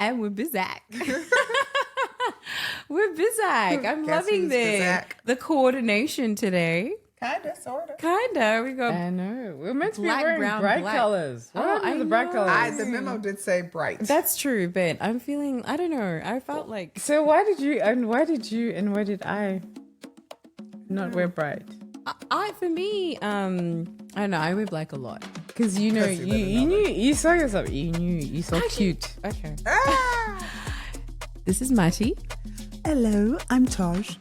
And we're Bizak. We're Bizak. I'm loving the coordination today. Kinda, sorta. Kinda. We got I know. We're meant to be black, wearing brown, bright black. colors. What happened to the bright know. colors? The memo did say bright. That's true, but I'm feeling, I don't know. I felt like So why did I not wear bright? for me, I don't know, I wear black a lot. Because you know, you saw yourself. You saw cute. Okay. Ah! This is Mati. Hello, I'm Tahj.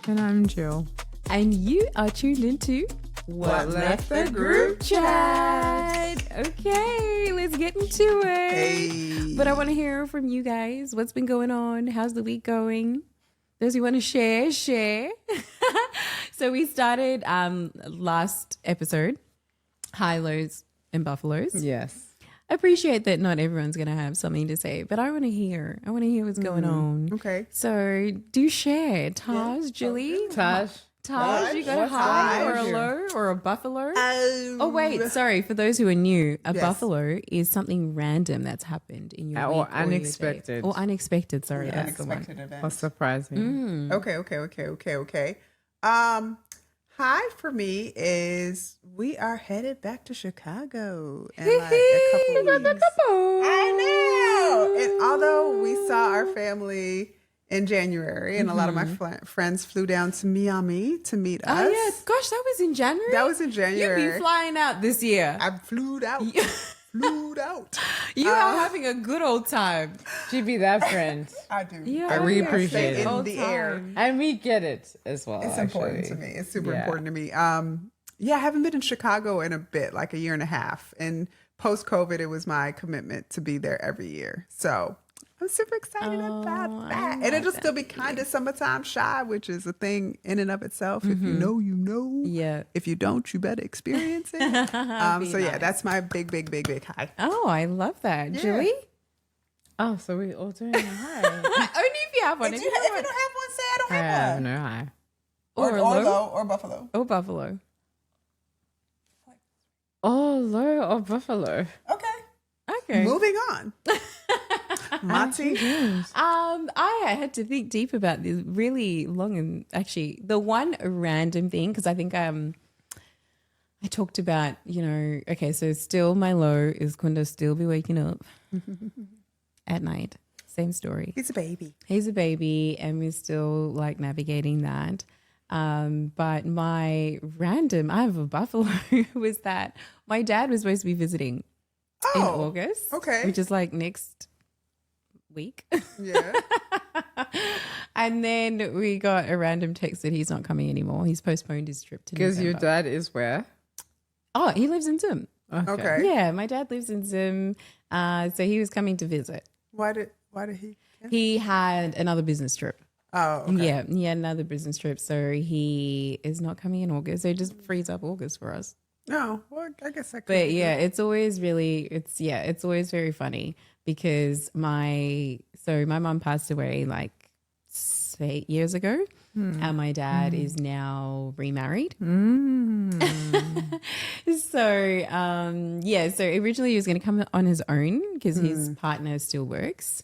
And I'm Jill. And you are tuned into What Left the Group Chat. Okay, let's get into it. Hey. But I want to hear from you guys. What's been going on? How's the week going? Those who want to share. So we started last episode, high, lows, and buffaloes. Yes. I appreciate that not everyone's going to have something to say, but I want to hear. I want to hear what's going on. Okay. So do share. Tahj, Jilly. Tahj. Tahj, you got a What's high high? or a low or a buffalo? Oh, wait, sorry. For those who are new, a Yes. buffalo is something random that's happened in your Or week your day. unexpected. Or unexpected, sorry. Yeah, That's the one. unexpected event. Or surprising. Okay. High for me is we are headed back to Chicago in like a couple weeks. I know. And although we saw our family in January, and a lot of my friends flew down to Miami to meet us. Oh, yeah. Gosh, that was in January? That was in January. You'd be flying out this year. I flew out. You are having a good old time. She'd be that friend. I do. Yeah, I really appreciate Stay it. in the air. And we get it as well. It's important to actually. me. It's super Yeah. important to me. Yeah, I haven't been in Chicago in a bit, like a year and a half. And post-COVID, it was my commitment to be there every year. So I'm super excited about that. And it'll still be kind of summertime shy, which is a thing in and of itself. If you know, you know. Yeah. If you don't, you better experience it. So yeah, that's my big high. Oh, I love that. Jilly? Oh, so we all doing a high. Only if you have one. If you don't have one, say I don't I have have one. no high. Or Or low. low or buffalo. Or buffalo. Oh, low or buffalo. Okay. Moving on. Mati. I had to think deep about this really long, and actually the one random thing, because I think I talked about, okay, so still my low is going to still be waking up at night. Same story. He's a baby. He's a baby and we're still like navigating that. But my random, I have a buffalo, was that my dad was supposed to be visiting in August. Okay. Which is like next week. Yeah. And then we got a random text that he's not coming anymore. He's postponed his trip to Because your November. dad is where? Oh, he lives in Zim. Okay. Yeah, my dad lives in Zim. So he was coming to visit. Why did he? He had another business trip. Oh, okay. Yeah, he had another business trip. So he is not coming in August. So it just frees up August for us. No, well, I guess I could. But yeah, it's always very funny because my mom passed away like 8 years ago, and my dad is now remarried. So originally he was going to come on his own because his partner still works.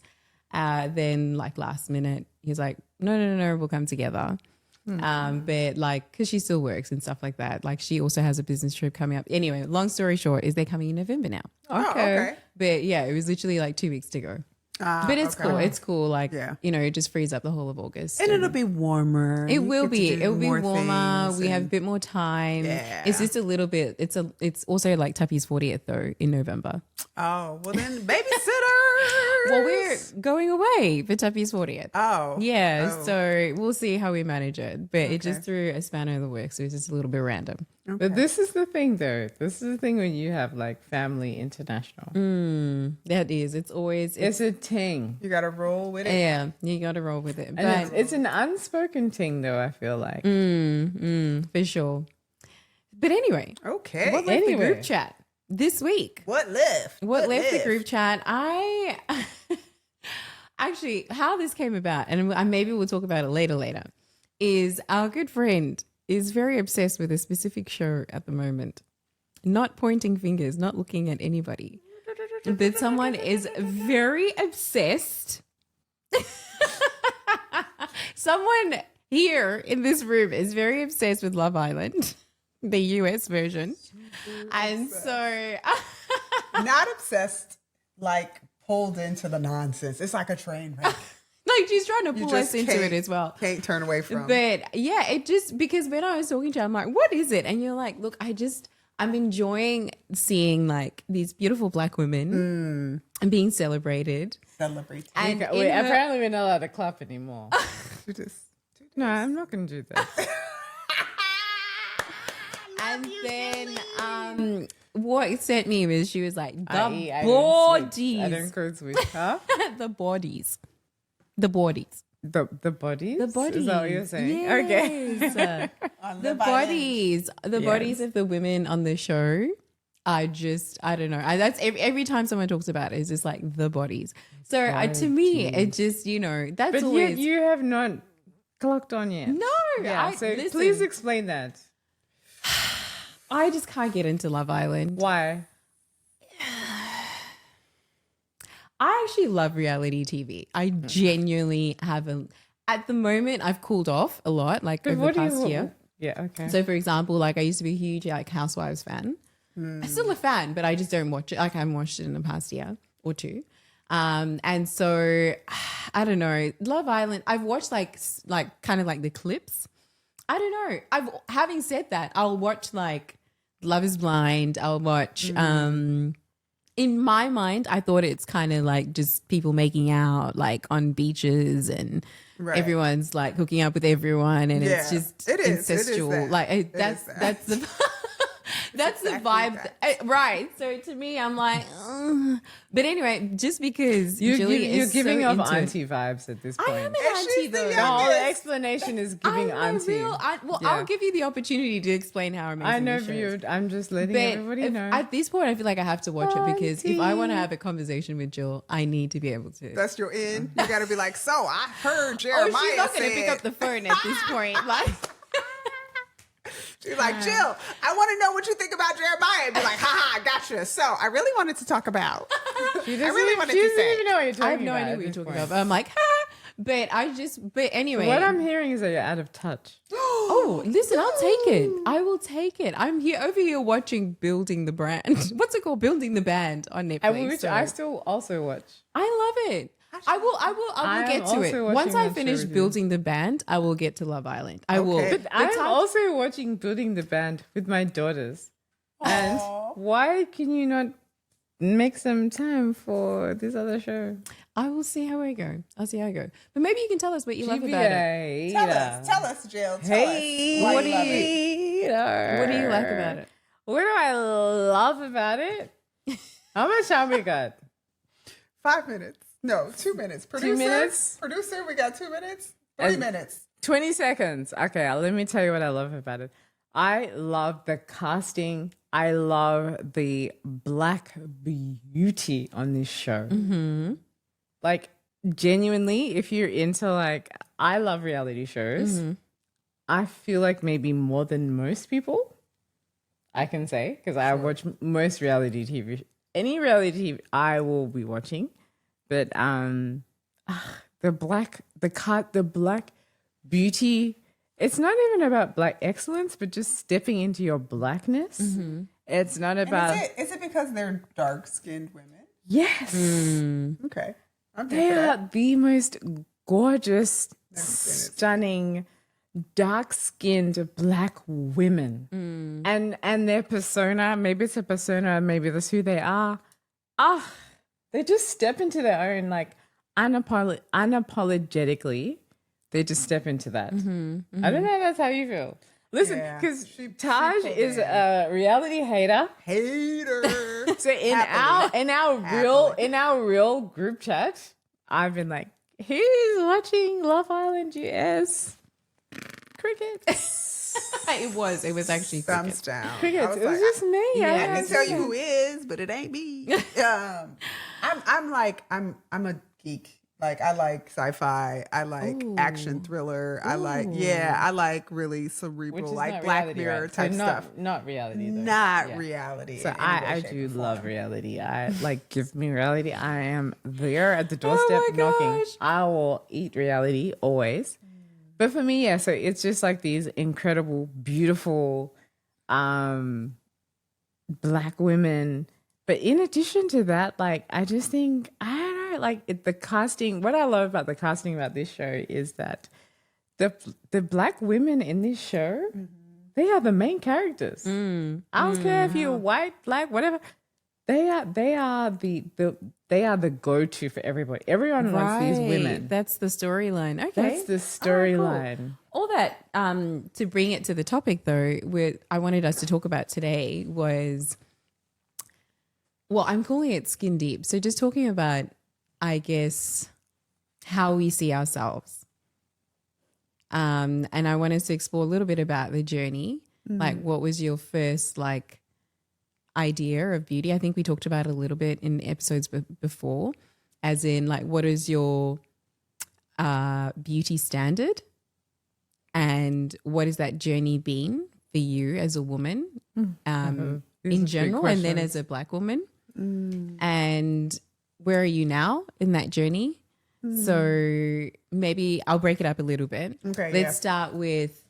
Then like last minute, he's like, no, we'll come together. But like, cause she still works and stuff like that. Like she also has a business trip coming up. Anyway, long story short is they're coming in November now. Okay. But yeah, it was literally like 2 weeks to go. But it's cool. It's cool. Like, it just frees up the whole of August. And it'll be warmer. It will be. It will be warmer. We have a and bit more time. Yeah. It's just a little bit. It's also like Tuppy's 40th though in November. Oh, well then babysitter. Well, we're going away for Tuppy's 40th. Oh. Yeah, Oh. so we'll see how we manage it. But it just threw a spanner in the works. So it's just a little bit random. But this is the thing, though. This is the thing when you have like family international. That is. It's always. It's a ting. You gotta roll with it. Yeah, you got to roll with it. And But it's an unspoken ting, though, I feel like. for sure. But anyway, Okay. what left the Anyway. group chat this week? What left? What left the group chat? I actually, how this came about, and maybe we'll talk about it later, is our good friend is very obsessed with a specific show at the moment. Not pointing fingers, not looking at anybody. but someone is very obsessed. Someone here in this room is very obsessed with Love Island, the US version. And so not obsessed, like pulled into the nonsense. It's like a train wreck. like she's trying to You pull just us into it as well. Can't turn away from. But yeah, it just, because when I was talking to her, I'm like, what is it? And you're like, look, I'm enjoying seeing like these beautiful black women and being celebrated. Celebrate. And Apparently we're not allowed to clap anymore. Do this. No, I'm not going to do that. And then what it sent me was she was like, the I bodies. I don't code switch. Huh? The bodies. The bodies. The bodies? The bodies. Is that what you're saying? Yes. Okay. The bodies. The bodies of the women on the show are just, I don't know. That's every time someone talks about it, it's just like the bodies. So to me, it just, that's But always. you have not clocked on yet. No. Yeah, listen, please explain that. I just can't get into Love Island. Why? I actually love reality TV. I genuinely haven't. At the moment, I've cooled off a lot, like over the past year. Yeah, okay. So, for example, like I used to be a huge like Housewives fan. I'm still a fan, but I just don't watch it. Like I haven't watched it in the past year or two. And so I don't know. Love Island. I've watched like kind of like the clips. I don't know. Having said that, I'll watch like Love is Blind. I'll watch. In my mind, I thought it's kind of like just people making out like on beaches and everyone's like hooking up with everyone, and it's just incestual. Like that's the that's the vibe, right? So to me, I'm like, ugh. But anyway, just because you're is giving so off into auntie vibes at this point. I am an auntie though. The whole explanation is giving auntie. I'll give you the opportunity to explain how amazing I know, the show is. I'm just letting everybody know. At this point, I feel like I have to watch it because if I want to have a conversation with Jill, I need to be able to. That's your in. You got to be like, so I heard Jeremiah she's not going to said. pick up the phone at this point. Like, she's like, Jill, I want to know what you think about Jeremiah. And be like, haha, gotcha. So I really wanted to talk about. She doesn't even know what you're talking about. I have no idea what you're talking about. But I'm like, ha. But anyway. What I'm hearing is that you're out of touch. Oh, listen, I'll take it. I will take it. I'm over here watching Building the Brand. What's it called? Building the Band on Netflix. Which I still also watch. I love it. I will get to it. Once I finish Building the Band, I will get to Love Island. I will. But I'm also watching Building the Band with my daughters. And why can you not make some time for this other show? I will see how I go. I'll see how I go. But maybe you can tell us what you love about it. Tell us, Jill. Tell us. What do you like about it? What do I love about it? How much time we got? 5 minutes. No, 2 minutes. Producer, 2 minutes? Producer, we got 2 minutes. 3 minutes. 20 seconds. Okay, let me tell you what I love about it. I love the casting. I love the black beauty on this show. Mm-hmm. Like, genuinely, if you're into, like, I love reality shows. Mm-hmm. I feel like maybe more than most people, I can say, because I watch most reality TV. Any reality TV I will be watching. But the black beauty, it's not even about black excellence, but just stepping into your blackness. Mm-hmm. It's not about... Is it because they're dark-skinned women? Yes. Okay. They are the most gorgeous, stunning, dark-skinned black women. And their persona, maybe it's a persona, maybe that's who they are. They just step into their own, like, unapologetically. They just step into that. Mm-hmm, mm-hmm. I don't know if that's how you feel. Listen, because Tahj is a reality hater. So in our real group chat, I've been like, who's watching Love Island US? Crickets. It was actually thumbs down. Crickets. It was just me. Yeah, I can tell you who is, but it ain't me. I'm a geek Like I like sci-fi. I like action thriller. I like really Which cerebral, is like not Black reality, Mirror right? type So stuff. not reality though. Not Yeah. reality. So in any way, I shape, do or love form. reality. I like give me reality. I am there at the doorstep my knocking. gosh. I will eat reality always. But for me, yeah, so it's just like these incredible, beautiful Black women. But in addition to that, like I just think I don't know, like the casting. What I love about the casting about this show is that the Black women in this show, they are the main characters. I don't care if you're white, black, whatever. They are they are the go-to for everybody. Everyone wants these women. That's the storyline. Okay. That's the storyline. All that to bring it to the topic though, I wanted us to talk about today was, well, I'm calling it skin deep. So just talking about, I guess, how we see ourselves. And I wanted to explore a little bit about the journey. Like, what was your first like idea of beauty? I think we talked about it a little bit in episodes before, as in like, what is your beauty standard, and what has that journey been for you as a woman, in general, and then as a Black woman, and where are you now in that journey? So maybe I'll break it up a little bit. Okay, Let's start with,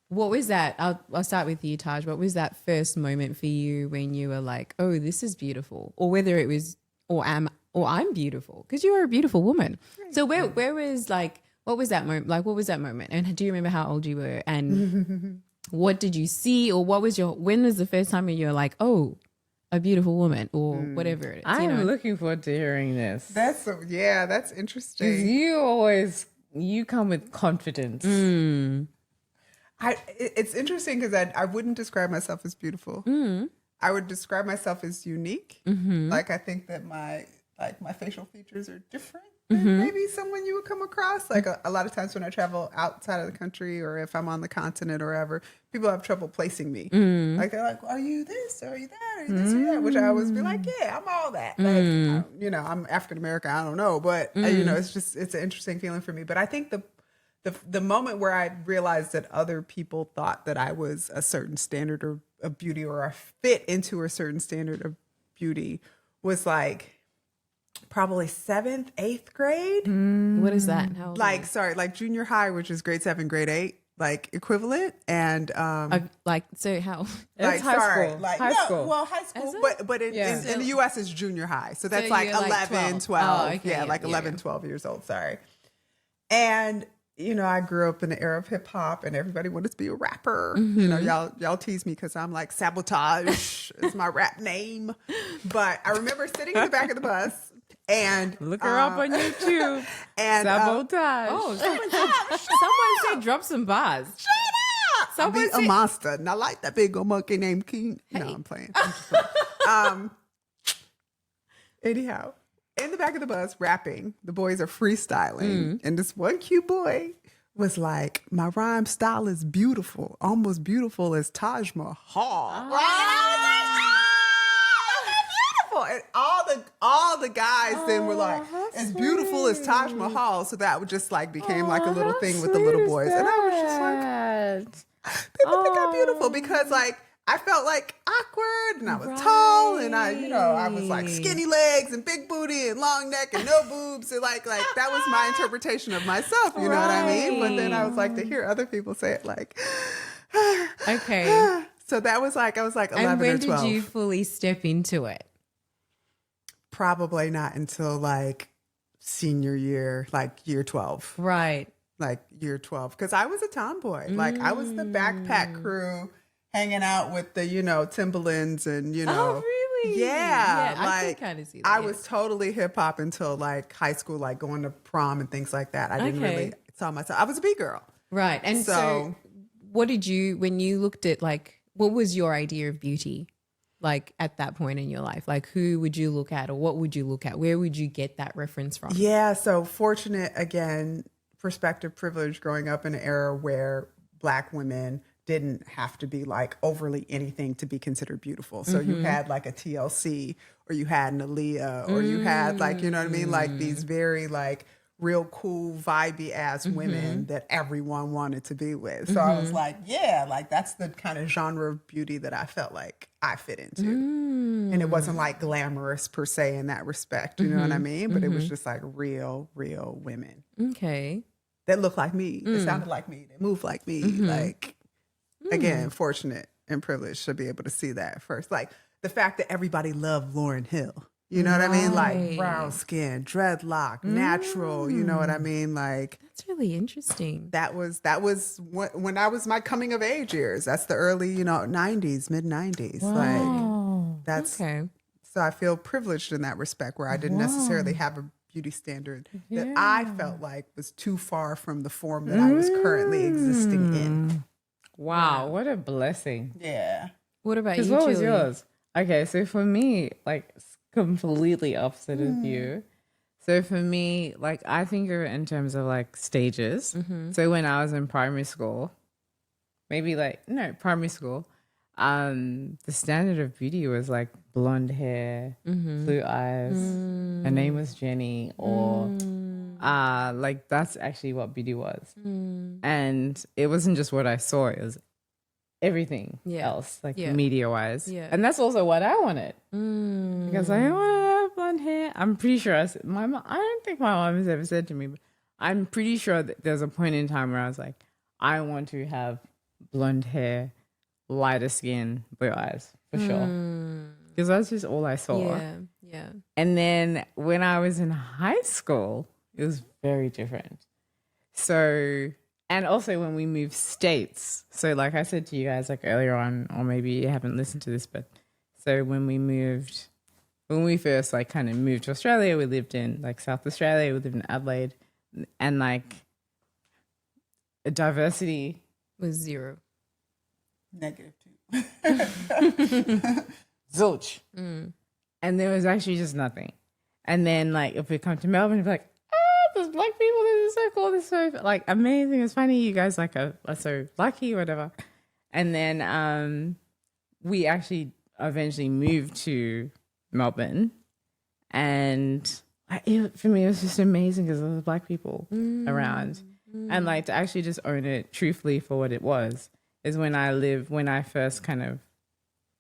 what was that? I'll start with you, Tahj. What was that first moment for you when you were like, "Oh, this is beautiful," or whether it was, or I'm beautiful, because you are a beautiful woman. So where was like, what was that moment? Like, what was that moment? And do you remember how old you were? And what did you see, or what was when was the first time when you were like, "Oh, a beautiful woman," or whatever it is? I'm looking forward to hearing this. That's interesting. You come with confidence. It's interesting because I wouldn't describe myself as beautiful. I would describe myself as unique. Like I think that my facial features are different than maybe someone you would come across. Like a lot of times when I travel outside of the country, or if I'm on the continent or wherever, people have trouble placing me. Like they're like, "Are you this? Or are you that? Are you this or that?" Which I always be like, "Yeah, I'm all that." Like, I'm African American. I don't know, but it's an interesting feeling for me. But I think the moment where I realized that other people thought that I was a certain standard of beauty, or I fit into a certain standard of beauty, was like probably 7th, 8th grade. What is that? How old Like junior high, which is grade 7, grade 8, like equivalent. And so how? It's high school. High school. Well, high school, but in the US it's junior high. So that's like you're 11, 12. 12. Oh, okay, 11, 12 years old. Sorry. And I grew up in the era of hip hop, and everybody wanted to be a rapper. Y'all tease me because I'm like Sabotage is my rap name. But I remember sitting in the back of the bus and Look her up on YouTube. And Sabotage. Someone said drop some bars. Shut up! Someone Be a monster. Not like that big old monkey named King. No, I'm playing. I'm just playing. Anyhow, in the back of the bus, rapping. The boys are freestyling. And this one cute boy was like, "My rhyme style is beautiful, almost beautiful as Taj Mahal." And all the guys then were like, "As beautiful as Taj Mahal." So that would just like became like a little thing with the little boys. And I was just like, people think I'm beautiful because like I felt like awkward, and I was tall, and I was like skinny legs and big booty and long neck and no boobs, and like that was my interpretation of myself. You know what I mean? But then I was like, to hear other people say it like, okay. So that was like, I was like 11 And when or 12. did you fully step into it? Probably not until like senior year, like year 12. Right. Like year 12. Because I was a tomboy. Like I was the backpack crew hanging out with the, Timberlands and, Oh, really? Yeah. I like, can kind of see that. I was totally hip hop until like high school, like going to prom and things like that. I didn't really saw myself. I was a B-girl. Right. And so what did you, when you looked at like, what was your idea of beauty? Like at that point in your life, like who would you look at, or what would you look at? Where would you get that reference from? Yeah. So fortunate, again, perspective privilege, growing up in an era where Black women didn't have to be like overly anything to be considered beautiful. So you had like a TLC, or you had an Aaliyah, or you had like, you know what I mean? Like these very like real cool, vibey ass women that everyone wanted to be with. So I was like, yeah, like that's the kind of genre of beauty that I felt like I fit into. And it wasn't like glamorous per se in that respect, you know what I mean? But it was just like real, real women. Okay. That looked like me, that sounded like me, that moved like me. Like, again, fortunate and privileged to be able to see that first. Like the fact that everybody loved Lauryn Hill. You know what I mean? Like brown skin, dreadlock, natural. You know what I mean? Like That's really interesting. that was when I was my coming of age years. That's the early, 90s, mid 90s. Like that's Okay. so I feel privileged in that respect, where I didn't necessarily have a beauty standard that I felt like was too far from the form that I was currently existing in. Wow, what a blessing. Yeah. What about you, Because what was Julie? yours? Okay, so for me, like completely opposite of you. So for me, like I think of it in terms of like stages. So when I was in primary school, primary school, the standard of beauty was like blonde hair, blue eyes. Her name was Jenny, or like that's actually what beauty was. And it wasn't just what I saw; it was everything else, like media wise. Yeah. And that's also what I wanted. Because I want to have blonde hair. I'm pretty sure my mom, I don't think my mom has ever said to me, but I'm pretty sure that there's a point in time where I was like, I want to have blonde hair, lighter skin, blue eyes, for sure. Because that's just all I saw. Yeah. Yeah. And then when I was in high school, it was very different. So, and also when we moved states. So like I said to you guys like earlier on, or maybe you haven't listened to this, but so when we first like kind of moved to Australia, we lived in like South Australia, we lived in Adelaide, and like diversity Was 0. -2. zilch. And there was actually just nothing. And then like if we come to Melbourne, it'd be like, there's black people, this is so cool, this is so like amazing, it's funny, you guys like are so lucky, whatever. And then we actually eventually moved to Melbourne, and for me it was just amazing because there was black people around, and like to actually just own it truthfully for what it was is when I first kind of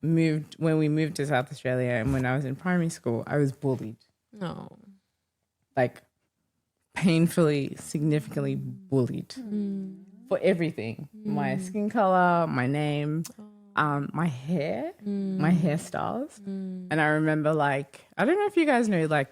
when we moved to South Australia, and when I was in primary school, I was bullied. No. Like painfully, significantly bullied for everything. My skin color, my name, my hair, my hairstyles. And I remember like, I don't know if you guys know like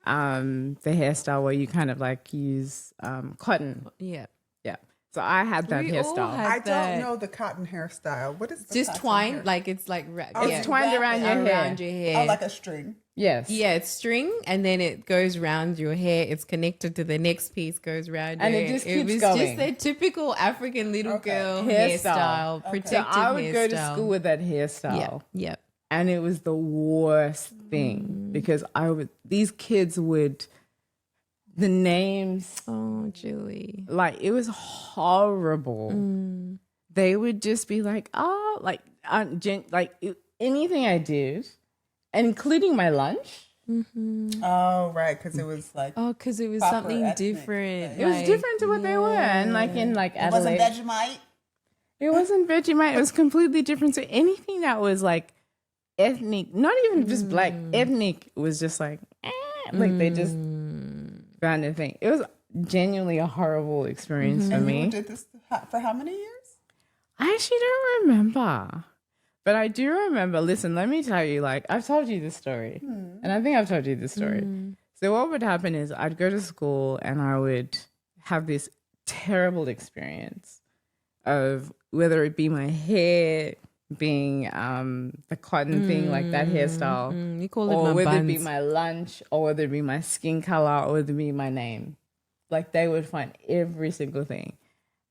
the hairstyle where you kind of like use cotton. Yeah. Yeah. So I had that We all hairstyle. had I that. don't know the cotton hairstyle. What is the Just cotton twine, hair? like it's like It's twined around your hair. around your hair. Oh, like a string. Yes. Yeah, it's string, and then it goes round your hair. It's connected to the next piece, goes round And your it hair. just keeps was going. just the typical African little girl Hairstyle. hairstyle, protective So I would hairstyle. go to school with that hairstyle. Yeah, yeah. And it was the worst thing because these kids would, the names, Oh, Julie. like it was horrible. They would just be like, anything I did, including my lunch. Oh, right, because it was like Oh, because it was Proper something ethnic, different. It was different to what they were. And like in like Adelaide. Vegemite. It wasn't Vegemite. It was completely different. So anything that was like ethnic, not even just black, ethnic was just like they just found a thing. It was genuinely a horrible experience for me. You did this for how many years? I actually don't remember. But I do remember, listen, let me tell you, like, I've told you this story. And I think I've told you this story. So what would happen is I'd go to school and I would have this terrible experience of whether it be my hair being the cotton thing, like that hairstyle, You call it or my whether it be buns. my lunch, or whether it be my skin color, or whether it be my name. Like they would find every single thing.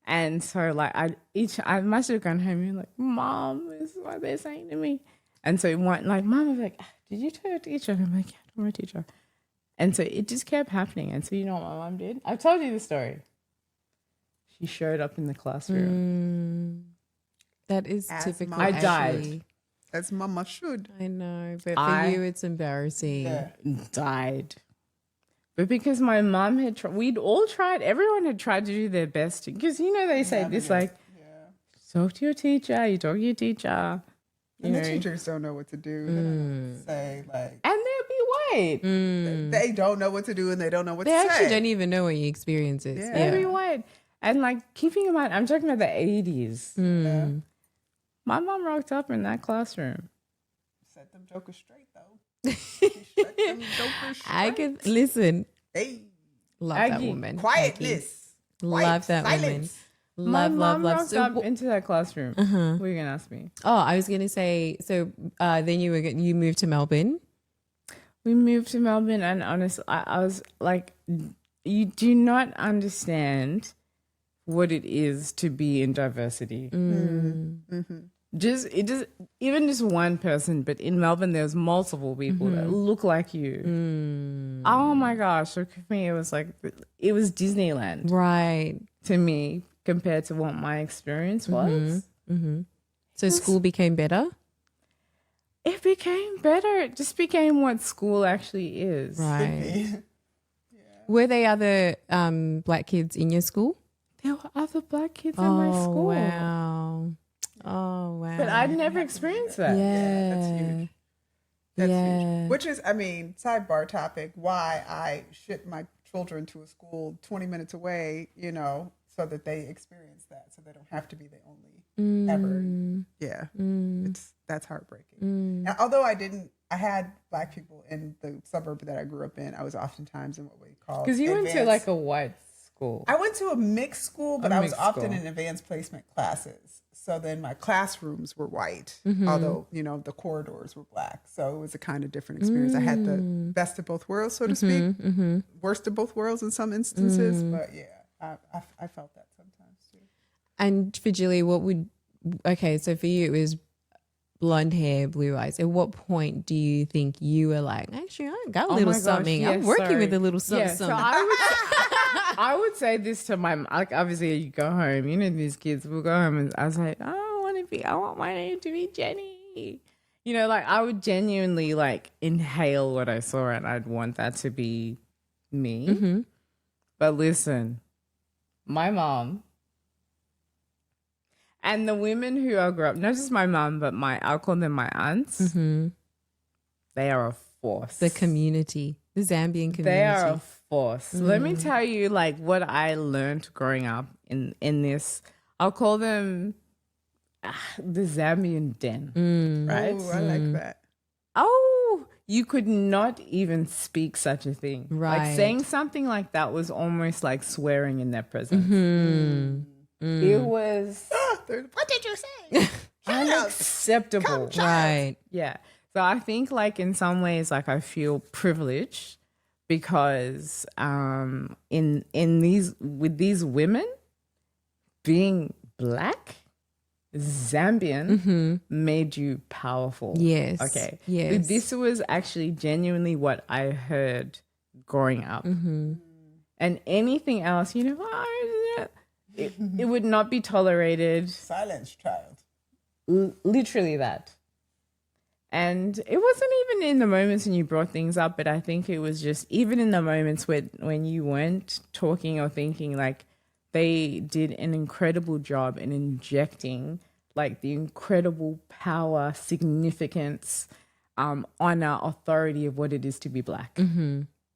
And so like I must have gone home and been like, Mom, this is what they're saying to me. And so Mom was like, did you tell your teacher? And I'm like, yeah, I told my teacher. And so it just kept happening. And so you know what my mom did? I've told you the story. She showed up in the classroom That is As typical. mama I died. actually. As mama should. I know, but for I- you, it's embarrassing. Yeah. Died. But because my mom had we'd all tried, everyone had tried to do their best. Because, you know, they say this like, talk to your teacher, you talk to your teacher. And the know. teachers don't know what to do. They don't say like And they'll be white. they don't know what to do and they don't know what They to actually say. don't even know what your experience is. Yeah. They'll be white. And like, keeping in mind, I'm talking about the 80s. Yeah. My mom rocked up in that classroom. Set them jokers straight though. Set them jokers straight. I can listen. Hey, Love that Aggie. woman. quietness. Aggie. Love that silence. woman. My Love, mom love, love. rocked So, up into that classroom. What are you going to ask me? oh, I was gonna say. So then you moved to Melbourne. We moved to Melbourne, and honestly, I was like, you do not understand what it is to be in diversity. Just even just one person, but in Melbourne there's multiple people that look like you. Oh my gosh! So for me, it was like it was Disneyland Right. to me compared to what my experience was. So school became better. It became better. It just became what school actually is. Right. Were there other black kids in your school? There were other black kids in my school. Wow. Oh wow. But I'd never experienced that. yeah. That's huge. That's Yeah. huge. Which is, I mean, sidebar topic, why I ship my children to a school 20 minutes away, you know, so that they experience that, so they don't have to be the only ever. Yeah. That's heartbreaking. And although I had black people in the suburb that I grew up in, I was oftentimes in what we call Because you went to advanced- like a white school. I went to a mixed school, but A I was mixed often school. in advanced placement classes. So then my classrooms were white, although, you know, the corridors were black. So it was a kind of different experience. I had the best of both worlds, so to speak. Worst of both worlds in some instances. But yeah, I felt that sometimes too. And for Jilly, so for you it was blonde hair, blue eyes. At what point do you think you were like, actually, I got a little my gosh, something. I'm yes, working sorry. with a little something. Yeah, so something. I would say this to my like. Obviously, you go home. You know, these kids will go home, and I was like, I want my name to be Jenny. You know, like I would genuinely like inhale what I saw, and I'd want that to be me. But listen, my mom and the women who I grew up, not just my mom, but I'll call them my aunts. They are a force. The community, the Zambian community. They are a force. Let me tell you, like, what I learned growing up in this. I'll call them the Zambian den, right? Ooh, I like that. Oh, you could not even speak such a thing. Like Right. saying something like that was almost like swearing in their presence. It was What did you say? unacceptable. Right. Yeah. So I think like in some ways, like I feel privileged because in these with these women being black, Zambian made you powerful. Yes. Okay. Yes. This was actually genuinely what I heard growing up. And anything else, you know, it would not be tolerated. Silence, child. Literally that. And it wasn't even in the moments when you brought things up, but I think it was just even in the moments when you weren't talking or thinking, like they did an incredible job in injecting like the incredible power, significance, honor, authority of what it is to be black.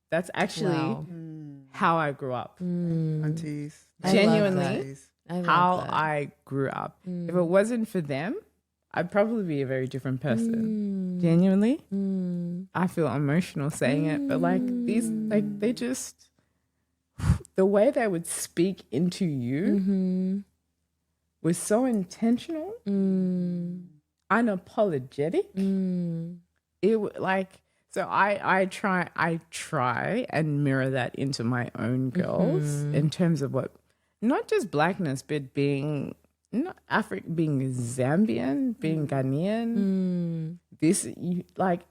That's actually Wow. how I grew up. Aunties. Genuinely. Aunties. I love How that. I grew up. If it wasn't for them, I'd probably be a very different person. Genuinely. I feel emotional saying it, but like these, like they just, the way they would speak into you was so intentional, unapologetic. It like, so I try and mirror that into my own girls in terms of what, not just blackness, but being not being Zambian, being Ghanaian. Like,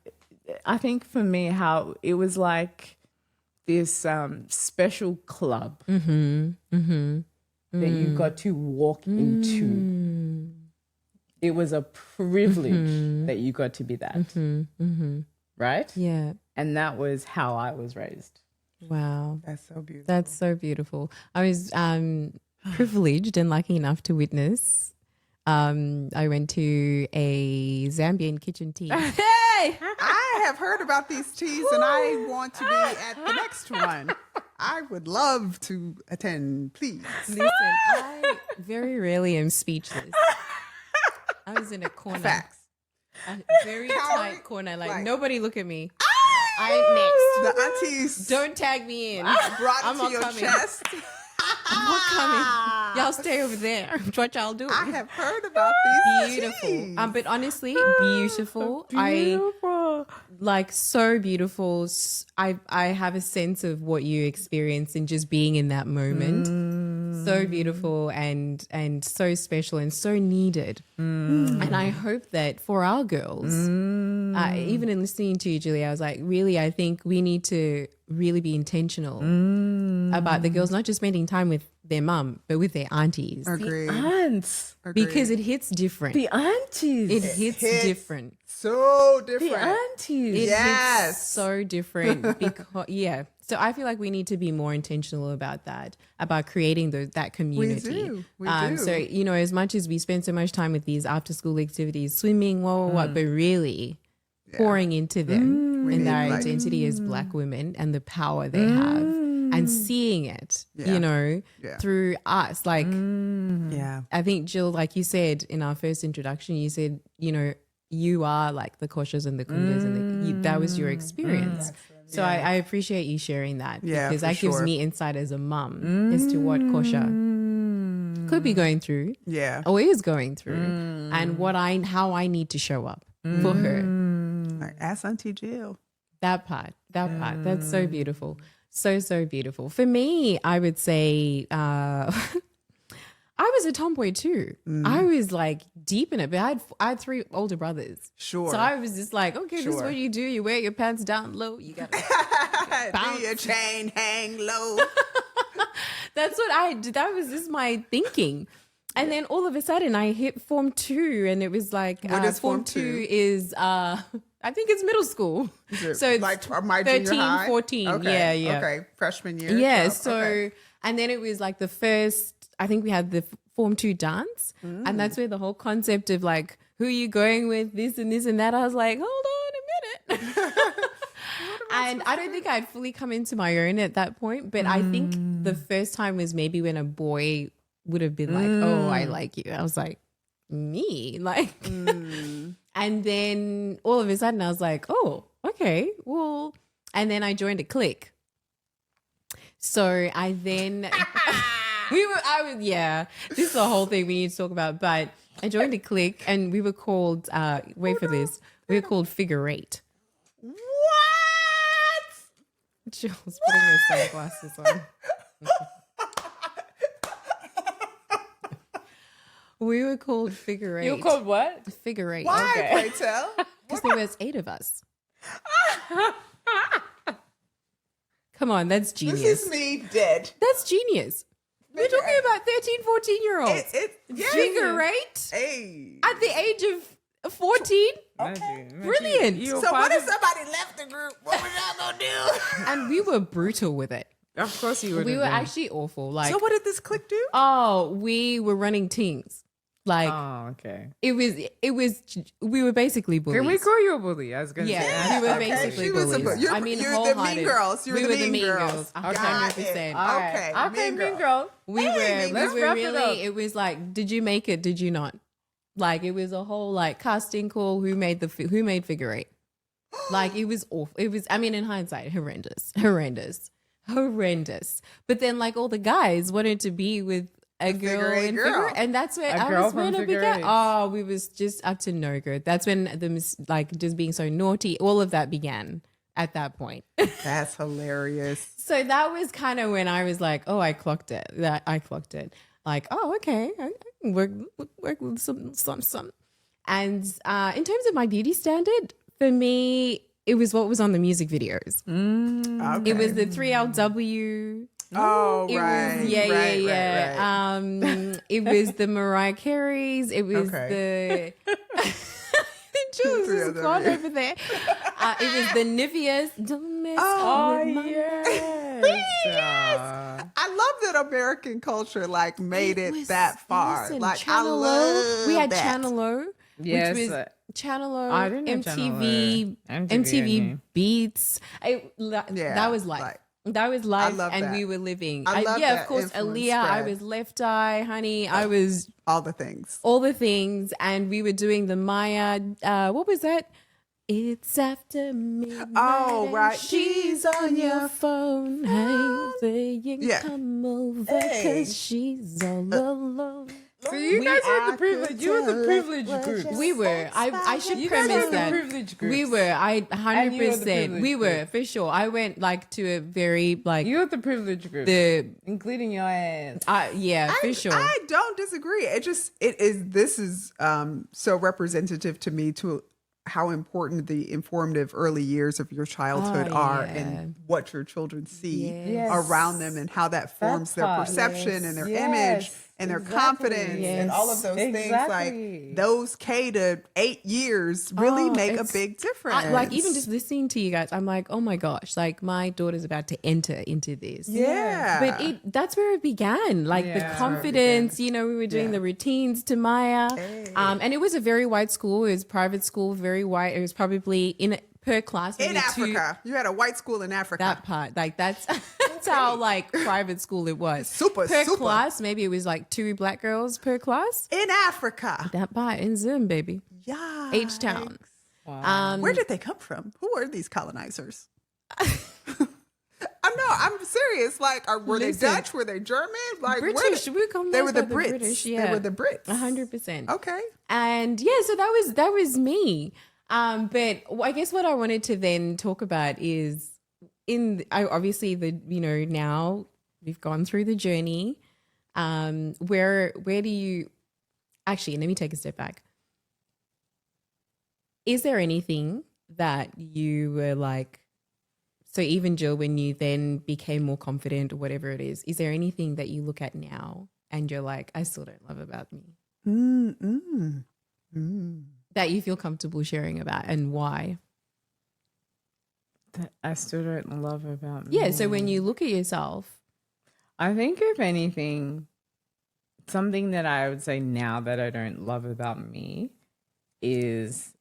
I think for me, how it was like this special club that you got to walk into. it was a privilege that you got to be that. Right? Yeah. And that was how I was raised. Wow. That's so beautiful. That's so beautiful. I was privileged and lucky enough to witness. I went to a Zambian kitchen tea. Hey! I have heard about these teas and I want to be at the next one. I would love to attend, please. Listen, I very rarely am speechless. I was in a corner. Facts. A very tight corner. Like, nobody look at me. The I'm next. aunties Don't tag me in. brought I'm it to not your coming. chest. I'm not coming. Y'all stay over there. What y'all do? I have heard about these Beautiful. teas. But honestly, beautiful. Beautiful. Like so beautiful. I have a sense of what you experience in just being in that moment. So beautiful and so special and so needed. And I hope that for our girls, even in listening to you, Julie, I was like, really, I think we need to really be intentional about the girls not just spending time with their mum, but with their aunties. Agreed. Aunts. Because it hits different. The aunties. It hits different. So the different. aunties. It Yes. hits so different because so I feel like we need to be more intentional about that, about creating that community. We do. So as much as we spend so much time with these after school activities, swimming, what, but really pouring into them and their identity as Black women and the power they have and seeing it, through us. Like, I think, Jill, like you said in our first introduction, you said, you are like the Koshas and the Kundas and that was your experience. So I appreciate you sharing that because that gives me insight as a mum as to what Kosha could be going through or is going through and how I need to show up for her. Like, ask Auntie Jill. That part, that's so beautiful. So beautiful. For me, I would say I was a tomboy too. I was like deep in it, but I had 3 older brothers. Sure. So I was just like, okay, this is what you do. You wear your pants down low. You got to Do your chain hang low. That's what I did. That was just my thinking. And then all of a sudden I hit Form 2 and it was like, what is Form 2 is, I think it's middle school. So like my 13, junior high? 14. Okay. Yeah. Okay. Freshman year. Yeah. 12. So, okay. and then it was like the first, I think we had the Form 2 dance. And that's where the whole concept of like, who are you going with, this and that. I was like, hold on a minute. And I don't think I'd fully come into my own at that point. But I think the first time was maybe when a boy would have been like, oh, I like you. I was like, me? Like, and then all of a sudden I was like, oh, okay, well, and then I joined a clique. So I then, this is the whole thing we need to talk about, but I joined a clique and we were called, we were called Figure 8. What? Jill's putting her sunglasses on. We were called Figure 8. You were called what? Figure 8. Why, Okay. pray tell? Because there was 8 of us. Come on, that's genius. This is me dead. That's genius. We're talking about 13, 14-year-olds. Figure 8 Hey. at the age of 14. Okay. Brilliant. So what if somebody left the group? What was y'all gonna do? And we were brutal with it. Of course you would. We were actually awful. Like, So what did this clique do? we were running teams. Like, Oh, okay. we were basically bullies. Can we call you a bully? I was going to say. Yeah, we were Okay, basically she was a bullies. bu- I mean, you're the mean wholehearted. girls. You were we the were the mean mean girls. girls. Got it. 100%. All right. Okay, Okay, mean mean girl. girl. We Hey, were let's wrap it really, up. it was like, did you make it? Did you not? Like, it was a whole like casting call. Who made Figure 8? Like, it was awful. It was, I mean, in hindsight, horrendous. But then like all the guys wanted to be with a girl Figure 8 and girl. Figure, and that's where A I girl was from when it Figure began. 8. Oh, we was just up to no good. That's when like just being so naughty, all of that began at that point. That's hilarious. So that was kind of when I was like, oh, I clocked it. Like, oh, okay, I can work with some. And in terms of my beauty standard, for me, it was what was on the music videos. Okay. It was the 3LW. Oh, It right. was, yeah. Right. it was the Mariah Careys. It was the Jules is gone over there. It was the Nivea's. Don't mess with my yes. I love that American culture like made it that far. Listen, like Channel I O. love We had that. Channel O, Yes, which was Channel O, I didn't know Channel O. MTV, MTV Beats. That was life. That was life, and that. we were living. I love of that course, influence Aaliyah. I spread. was Left Eye, honey. I was all the things. and we were doing the Maya. What was that? It's after midnight. Oh, right. She's on your phone. Hey, saying come over because she's all alone. So you guys had the privilege. You were the privileged group. We were. I should You guys premise were the that. privileged groups. We were. I And you were the 100%. privileged We were group. for sure. I went like to a very like You were the privileged group, including your ass. yeah, for sure. I don't disagree. This is so representative to me to how important the informative early years of your childhood are and what your children see around them and how that forms their perception and their image and their confidence and all of those things. Like those K to 8 years really make a big difference. Like even just listening to you guys, I'm like, oh my gosh, like my daughter's about to enter into this. But that's where it began. Like the confidence, you know, we were doing the routines to Maya. And it was a very white school. It was private school, very white. It was probably per class. In Africa. You had a white school in Africa. That part. Like that's how like private school it was. Super. Class, maybe it was like 2 black girls per class. In Africa. That part in Zoom, baby. Yeah. H-Town. Wow. Where did they come from? Who are these colonizers? I'm serious. Like, were they Dutch? Were they German? Like, British. We come they were the by Brits. British, They were the Brits. 100%. Okay. And yeah, so that was me. But I guess what I wanted to then talk about is obviously now we've gone through the journey. Where do you actually, let me take a step back. Is there anything that you were like, so even Jill, when you then became more confident or whatever it is there anything that you look at now and you're like, I still don't love about me? That you feel comfortable sharing about, and why? That I still don't love about me. Yeah, so when you look at yourself. I think if anything, something that I would say now that I don't love about me is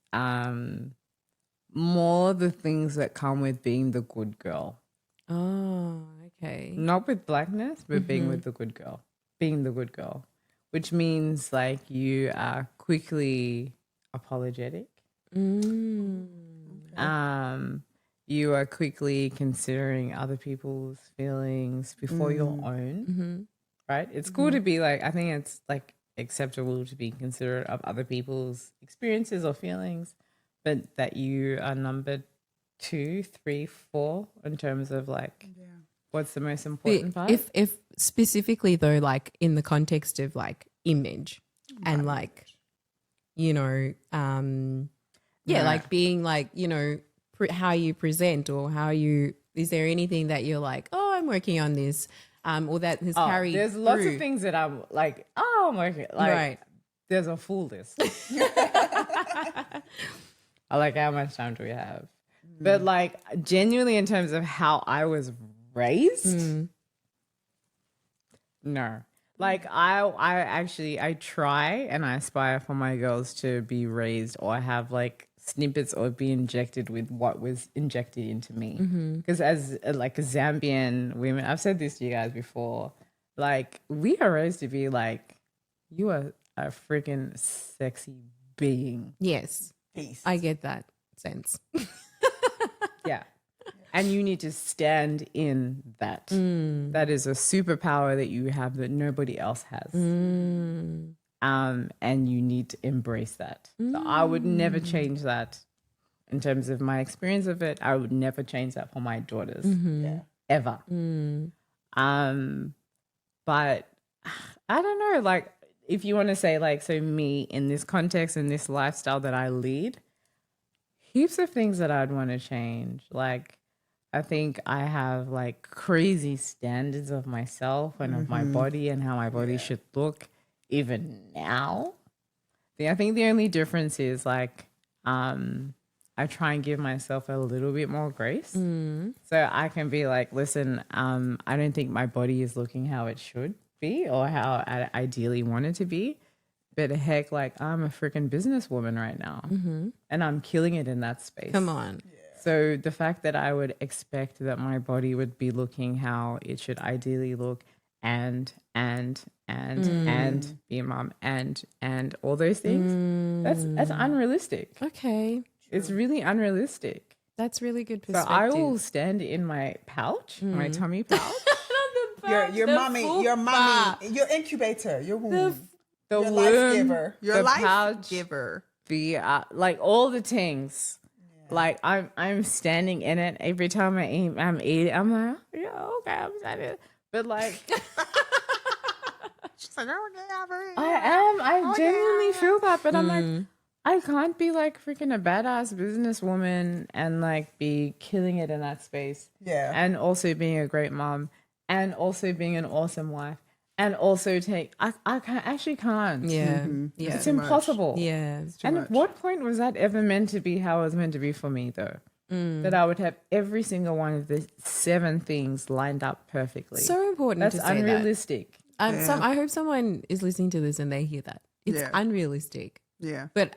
more the things that come with being the good girl. Oh, okay. Not with blackness, but being with the good girl. Being the good girl. Which means like you are quickly apologetic. You are quickly considering other people's feelings before your own. Right? It's cool to be like, I think it's like acceptable to be considerate of other people's experiences or feelings, but that you are number 2, 3, 4 in terms of like what's the most important part. If specifically though, like in the context of like image and like, you know, like being like, you know, how you present or how you, is there anything that you're like, oh, I'm working on this, or that has carried There's lots through? of things that I'm like, oh, I'm working. Like, there's a full list. I like, how much time do we have? But like, genuinely in terms of how I was raised, no. Like I try and I aspire for my girls to be raised or have like snippets or be injected with what was injected into me. Because as like Zambian women, I've said this to you guys before, like we are raised to be like, you are a freaking sexy being. Yes. Peace. I get that sense. Yeah. And you need to stand in that. That is a superpower that you have that nobody else has. And you need to embrace that. So I would never change that in terms of my experience of it. I would never change that for my daughters. Ever. But I don't know, like if you want to say like, so me in this context, in this lifestyle that I lead, heaps of things that I'd want to change. Like, I think I have like crazy standards of myself and of my body and how my body should look. even now. I think the only difference is like I try and give myself a little bit more grace. So I can be like, listen, I don't think my body is looking how it should be or how I ideally want it to be. But heck, like I'm a freaking businesswoman right now and I'm killing it in that space. Come on. So the fact that I would expect that my body would be looking how it should ideally look and be a mom and all those things, that's unrealistic. Okay. It's really unrealistic. That's really good So perspective. I will stand in my pouch, my tummy pouch. Your mommy, your incubator, your womb, The your womb, life giver, your the life pouch, giver. the like all the things. Like I'm standing in it every time I'm eating. I'm like, yeah, okay, I'm standing. But like, She's like, okay, I genuinely feel that. But I'm like, I can't be like freaking a badass businesswoman and like be killing it in that space. Yeah. And also being a great mom and also being an awesome wife and also I can't. Yeah. Yeah. It's impossible. Yeah. And at what point was that ever meant to be how it was meant to be for me though? That I would have every single one of the 7 things lined up perfectly. So important That's to say unrealistic. that. I hope someone is listening to this and they hear that. It's unrealistic. Yeah. But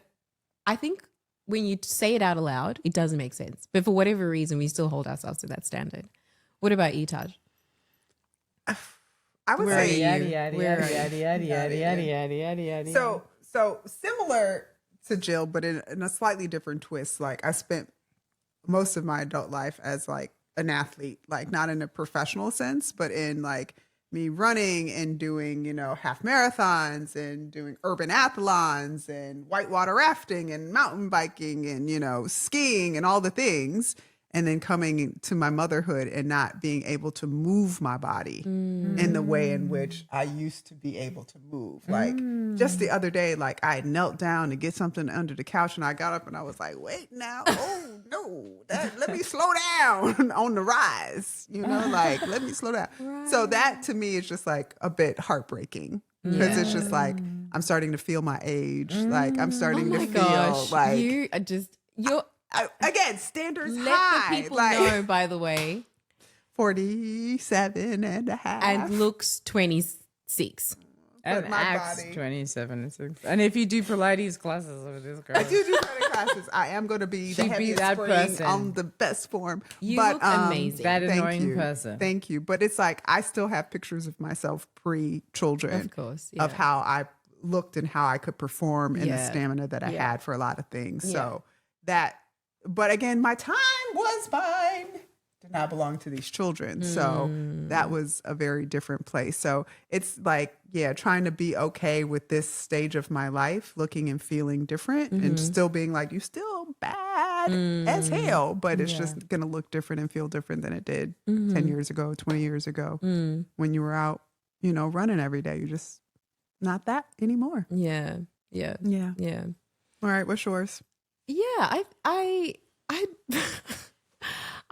I think when you say it out aloud, it doesn't make sense. But for whatever reason, we still hold ourselves to that standard. What about you, Tahj? I would say So similar to Jill, but in a slightly different twist. Like I spent most of my adult life as like an athlete, like not in a professional sense, but in like me running and doing, half marathons and doing urban athlons and whitewater rafting and mountain biking and, skiing and all the things. And then coming to my motherhood and not being able to move my body in the way in which I used to be able to move. Like just the other day, like I knelt down to get something under the couch and I got up and I was like, wait now, oh no, let me slow down on the rise, like let me slow down. Right. So that to me is just like a bit heartbreaking because it's just like, I'm starting to feel my age. Like I'm starting to feel like you're again, standards let high. the people know, by the way. 47 and a half. And looks 26. And my acts body. 27. And if you do Pilates classes with this girl. I do Pilates classes. I am going to be the She'd be heaviest that spring person. on the best form. You but, look amazing. That thank annoying you. person. Thank you. But it's like I still have pictures of myself pre-children. Of course. Yeah. Of how I looked and how I could perform and the Yeah. stamina that I Yeah. had for a lot of things. Yeah. So that, but again, my time was mine. Did not belong to these children. So that was a very different place. So it's like, trying to be okay with this stage of my life, looking and feeling different and still being like, you still bad as hell, but it's just going to look different and feel different than it did 10 years ago, 20 years ago when you were out, running every day. You're just not that anymore. Yeah. Yeah. Yeah. Yeah. All right. What's yours? Yeah. I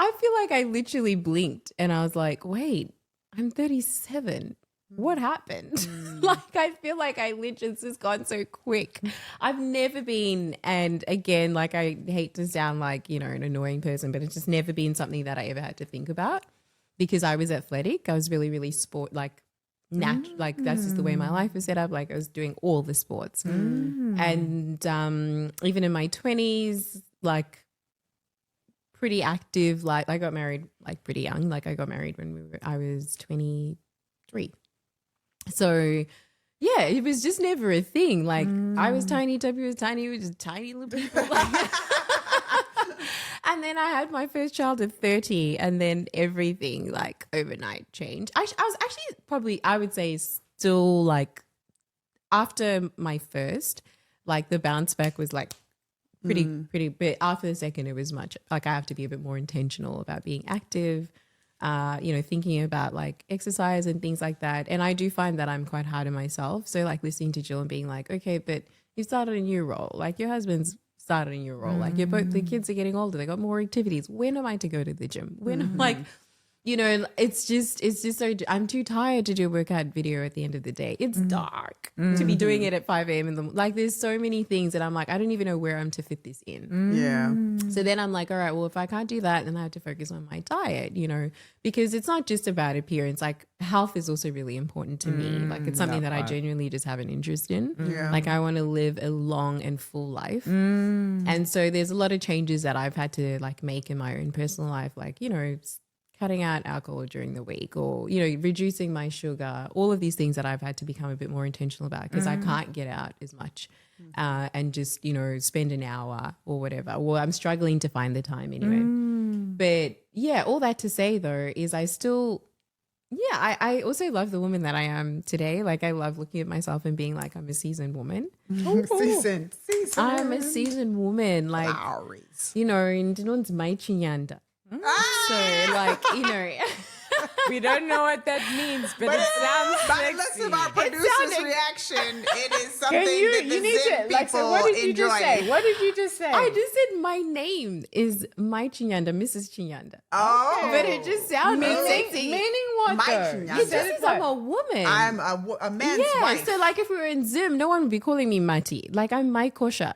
I feel like I literally blinked and I was like, wait, I'm 37. What happened? Like, I feel like I literally, it's just gone so quick. I've never been, and again, like I hate to sound like, an annoying person, but it's just never been something that I ever had to think about because I was athletic. I was really, really like that's just the way my life was set up. Like I was doing all the sports and even in my 20s, like pretty active. Like I got married like pretty young. Like I got married when I was 23. So yeah, it was just never a thing. Like I was tiny, Toby was tiny, we were just tiny little people. And then I had my first child at 30 and then everything like overnight changed. I was actually probably, I would say still like after my first, like the bounce back was like pretty, but after the second it was much, like I have to be a bit more intentional about being active, thinking about like exercise and things like that. And I do find that I'm quite hard on myself. So like listening to Jill and being like, okay, but you started a new role. Like your husband's started a new role. Like you're both, the kids are getting older. They got more activities. When am I to go to the gym? When I'm like, you know, it's just so, I'm too tired to do a workout video at the end of the day. It's dark to be doing it at 5 a.m. in the, like, there's so many things that I'm like, I don't even know where I'm to fit this in. Yeah. So then I'm like, all right, well, if I can't do that, then I have to focus on my diet, you know, because it's not just about appearance. Like, health is also really important to me. Like, it's something that I genuinely just have an interest in. Yeah. Like, I want to live a long and full life. And so there's a lot of changes that I've had to like make in my own personal life, like, you know, cutting out alcohol during the week, or, you know, reducing my sugar, all of these things that I've had to become a bit more intentional about, because I can't get out as much and just, you know, spend an hour or whatever. Well, I'm struggling to find the time anyway. But yeah, all that to say though is I still, yeah, I also love the woman that I am today. Like, I love looking at myself and being like, I'm a seasoned woman. Season. I'm a seasoned woman. Like, Flowers. you know, and it's my chinyanda. So, like, you know, We don't know what that means, but it sounds By the sexy. list of our producer's reaction, it is something that the need Zim to, people like, so what did you enjoy. just say? What did you just say? I just said my name is my chinyanda, Mrs. Chinyanda. Oh. But it just sounded sexy. Meaning what My though? chinyanda. You It said just it says I'm like- a woman. I'm a man's yeah, wife. so like if we were in Zim, no one would be calling me Mati. Like, I'm my Kosha,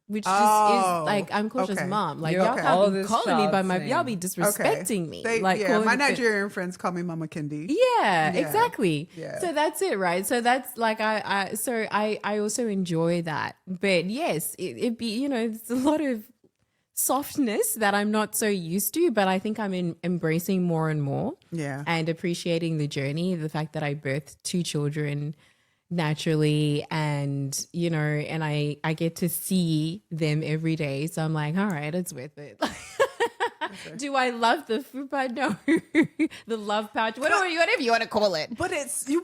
which just Oh, is like, I'm Kosha's okay. mom. Like, You're y'all all can't be this calling me by my, child's y'all be name. disrespecting me. Like, yeah, calling my me- Nigerian friends call me Mama Kendi. Yeah, exactly. Yeah. So that's it, right? So that's like I also enjoy that. But yes, it be, you know, it's a lot of softness that I'm not so used to, but I think I'm embracing more and more. Yeah. And appreciating the journey, the fact that I birthed 2 children naturally, and, you know, and I get to see them every day. So I'm like, all right, it's worth it. Do I love the fupa? No. The love pouch, whatever you want to call it. But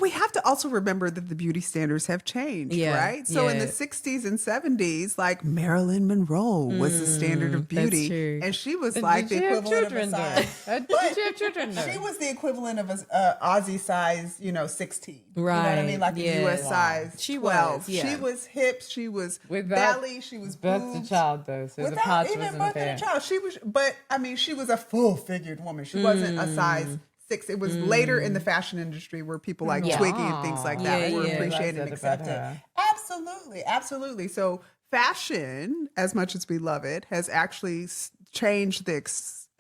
we have to also remember that the beauty standards have changed, Yeah, right? So in the yeah. 60s and 70s, like Marilyn Monroe was the standard of beauty. true. And she was like Did the you have equivalent children of a though? size. Did you have children though? She was the equivalent of a Aussie size, 16. You know what I Right, mean? Like yeah. a US size She 12. was, yeah. She was hips, she was Without belly, she was birth boobs. to child though, so the Without pouch even wasn't birthing there. a child. She was, but I mean, she was a full-figured woman. She wasn't a size 6. It was later in the fashion industry where people like Yeah. Twiggy and things like that Yeah, were yeah. appreciated and Realized that about accepted. her. Absolutely, absolutely. So fashion, as much as we love it, has actually changed the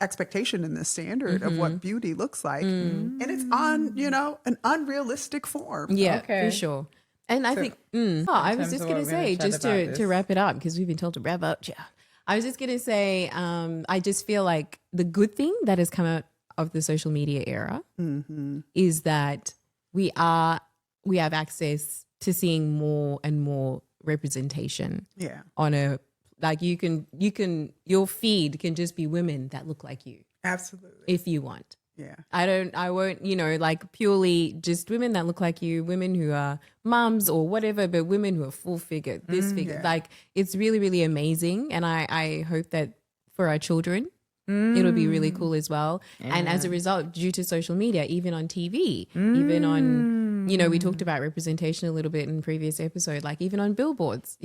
expectation and the standard of what beauty looks like, and it's on an unrealistic form. Yeah, Okay. for sure. And I think, I was terms just of going what to we're gonna say, chat just about to this. wrap it up, because we've been told to wrap up. Yeah. I was just going to say, I just feel like the good thing that has come out of the social media era is that we have access to seeing more and more representation Yeah, on a, like, your feed can just be women that look like you absolutely. if you want. Yeah. I won't, like, purely just women that look like you, women who are mums or whatever, but women who are full figure, this figure. yeah. Like, it's really, really amazing. And I hope that for our children, it'll be really cool as well. And as a result, due to social media, even on TV, even on, we talked about representation a little bit in previous episode, like even on billboards,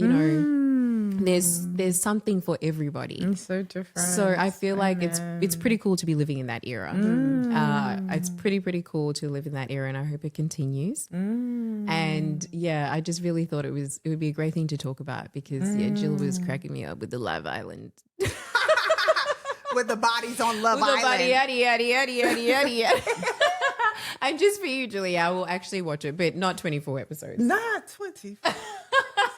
there's something for everybody. It's so different. So I feel like it's pretty cool to be living in that era. It's pretty cool to live in that era, and I hope it continues. And yeah, I just really thought it would be a great thing to talk about, because Jill was cracking me up with the Love Island. With the bodies on Love With the Island. body, yaddy. And just for you, Julie, I will actually watch it, but not 24 episodes. Not 20. So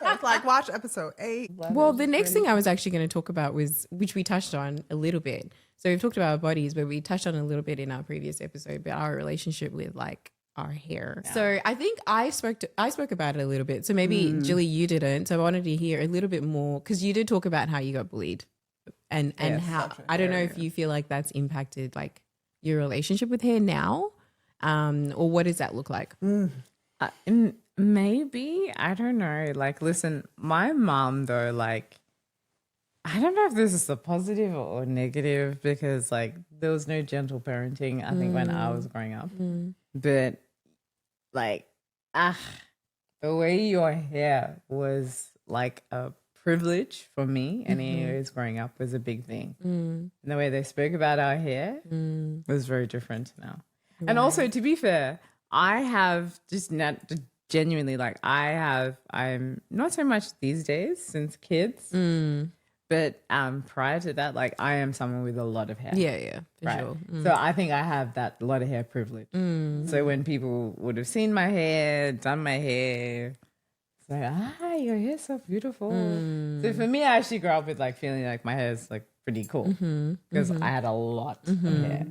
it's like, watch episode 8. Well, the next thing I was actually going to talk about was, which we touched on a little bit. So we've talked about our bodies, but we touched on a little bit in our previous episode, but our relationship with like our hair. Yeah. So I think I spoke about it a little bit. So maybe Julie, you didn't. So I wanted to hear a little bit more, because you did talk about how you got bullied, and how, I don't know if you feel like that's impacted like your relationship with hair now, or what does that look like? Maybe, I don't know. Like, listen, my mom though, like, I don't know if this is a positive or negative, because like there was no gentle parenting, I think, when I was growing up. But like, the way your hair was like a privilege for me, and anyways, growing up was a big thing. And the way they spoke about our hair was very different now. And also, to be fair, I have just not genuinely like I'm not so much these days since kids, but prior to that, like I am someone with a lot of hair. Yeah, for Right. sure. So I think I have that lot of hair privilege. So when people would have seen my hair, done my hair, it's like, your hair's so beautiful. So for me, I actually grew up with like feeling like my hair is like pretty cool because I had a lot of hair.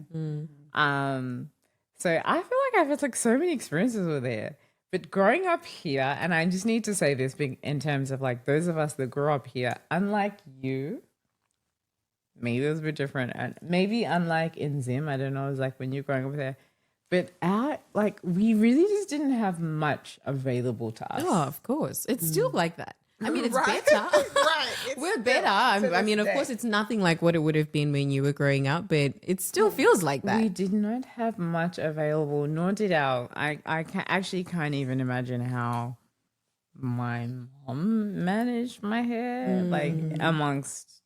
So I feel like I've had like so many experiences with hair. But growing up here, and I just need to say this in terms of like those of us that grew up here, unlike you, maybe it was a bit different, and maybe unlike in Zim, I don't know, it was like when you're growing up there, but we really just didn't have much available to us. Oh, of course. It's still like that. I mean, it's Right. better. Right. It's We're still better. to I mean, this of course, day. it's nothing like what it would have been when you were growing up, but it still feels like that. We did not have much available, nor did I can't even imagine how my mom managed my hair, like amongst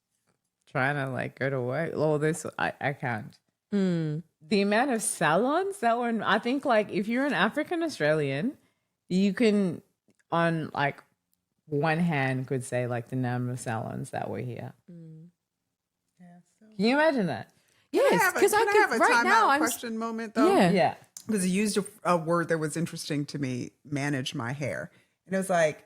trying to like go to work. All this, I can't. The amount of salons that were, I think like if you're an African Australian, you can on like one hand could say like the number of salons that were here. Yeah, so. Can you imagine that? Yes, because Can I have a right timeout now I'm question moment though? Yeah. Yeah. Because you used a word that was interesting to me, manage my hair. And it was like,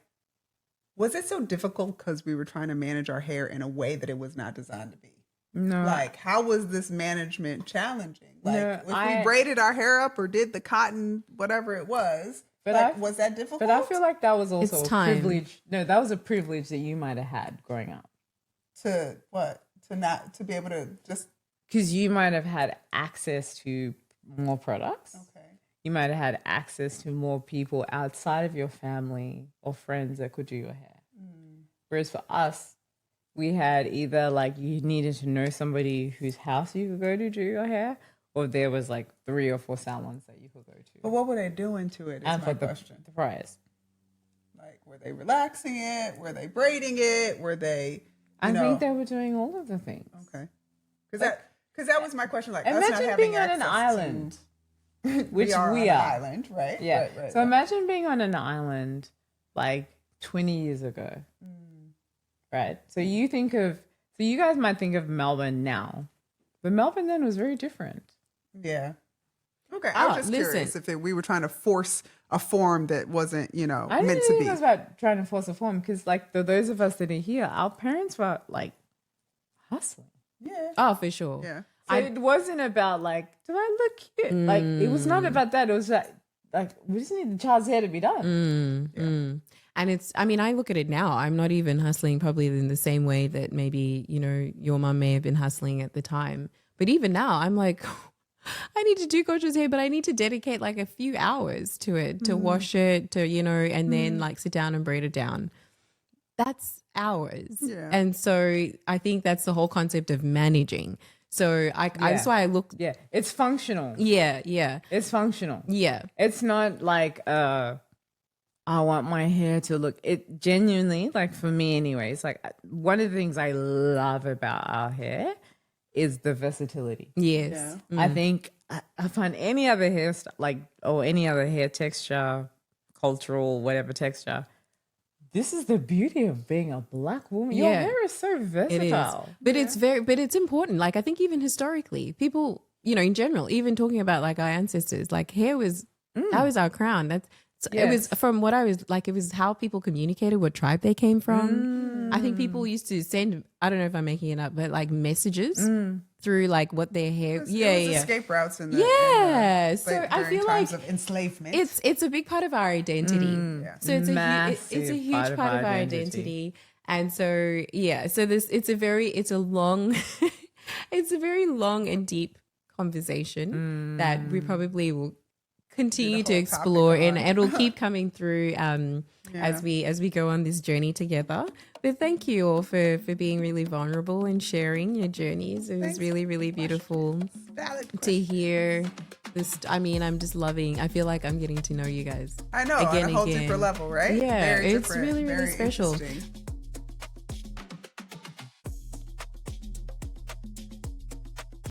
was it so difficult because we were trying to manage our hair in a way that it was not designed to be? No. Like, how was this management challenging? Like, No, if we braided our hair up or did the cotton, whatever it was, But like, was that difficult? But I feel like that was also It's a time. privilege. No, that was a privilege that you might have had growing up. to what? To be able to just, Because you might have had access to more products. okay. You might have had access to more people outside of your family or friends that could do your hair. Whereas for us, we had either like you needed to know somebody whose house you could go to do your hair, or there was like 3 or 4 salons that you could go to. But what were they doing to it is And my for the question. price. Like, were they relaxing it? Were they braiding it? Were they, I think they were doing all of the things. okay. Because that was my question. Like, us not Imagine having being on an access island, to, which we are. we On are. an island, right? Yeah. Right, So imagine being on an island like 20 years ago. Right. So you guys might think of Melbourne now, but Melbourne then was very different. yeah. Okay. I was just curious if we were trying to force a form that wasn't, I meant didn't to think be. it was about trying to force a form because like those of us that are here, our parents were like hustling. Yeah. Oh, for sure. Yeah. So it wasn't about like, do I look cute? Like it was not about that. It was like we just need the child's hair to be done. And it's, I mean, I look at it now. I'm not even hustling probably in the same way that maybe, your mum may have been hustling at the time. But even now, I'm like, I need to do Coach's hair, but I need to dedicate like a few hours to it, to wash it, to, and then like sit down and braid it down. That's hours. Yeah. And so I think that's the whole concept of managing. So that's why I look. Yeah, it's functional. Yeah. It's functional. Yeah. It's not like I want my hair to look, it genuinely, like for me anyways, like one of the things I love about our hair is the versatility. Yes. Yeah. I think I find any other hair or any other hair texture, cultural, whatever texture, this is the beauty of being a Black woman. Your Yeah. hair is so It is. versatile. But it's important. Like I think even historically, people, in general, even talking about like our ancestors, like hair was, that was our crown. It was from what I was like, it was how people communicated what tribe they came from. I think people used to send, I don't know if I'm making it up, but like messages through like what their hair. It was escape routes in the So I during feel times like of enslavement. it's a big part of our identity. Yeah. So it's Massive a huge part of our identity. And so so it's a very long it's a very long and deep conversation that we probably will continue to whole explore, topic and on. it'll keep coming through as we go on this journey together. But thank you all for being really vulnerable and sharing your journeys. It was really, really beautiful Valid to question. hear this. I mean, I'm just loving, I feel like I'm getting to know you guys. I know, again, on a whole again. deeper level, right? Yeah, Very it's different, really, really very special. interesting.